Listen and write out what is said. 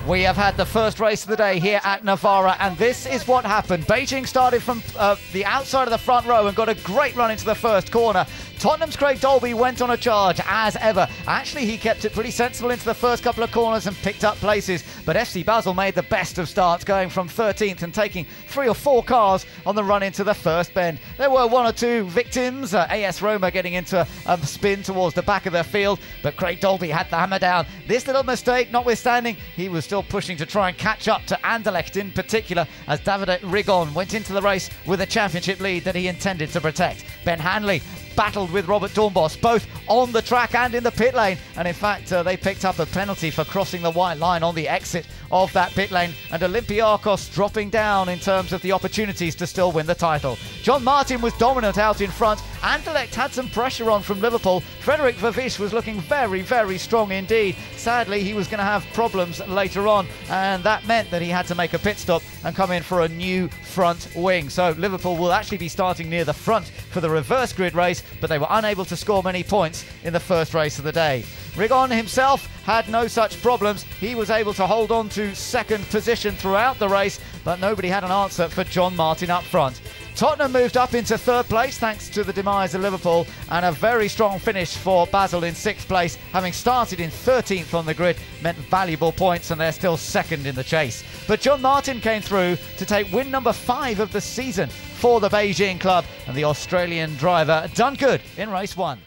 We have had the first race of the day here at Navarra, and this is what happened. Beijing started from the outside of the front row and got a great run into the first corner. Tottenham's Craig Dolby went on a charge as ever. Actually, he kept it pretty sensible into the first couple of corners and picked up places, but FC Basel made the best of starts, going from 13th and taking 3 or 4 cars on the run into the first bend. There were 1 or 2 victims, AS Roma getting into a spin towards the back of the field, but Craig Dolby had the hammer down. This little mistake notwithstanding, he was still pushing to try and catch up to Anderlecht in particular, as Davide Rigon went into the race with a championship lead that he intended to protect. Ben Hanley battled with Robert Dornbos, both on the track and in the pit lane, and in fact they picked up a penalty for crossing the white line on the exit of that pit lane, and Olympiakos dropping down in terms of the opportunities to still win the title. John Martin was dominant out in front. Anderlecht had some pressure on from Liverpool. Frederick Vervish was looking very, very strong indeed. Sadly, he was going to have problems later on, and that meant that he had to make a pit stop and come in for a new front wing. So Liverpool will actually be starting near the front for the reverse grid race, but they were unable to score many points in the first race of the day. Rigon himself had no such problems. He was able to hold on to second position throughout the race, but nobody had an answer for John Martin up front. Tottenham moved up into 3rd place thanks to the demise of Liverpool, and a very strong finish for Basel in 6th place, having started in 13th on the grid, meant valuable points, and they're still 2nd in the chase. But John Martin came through to take win number 5 of the season for the Beijing club, and the Australian driver done good in race 1.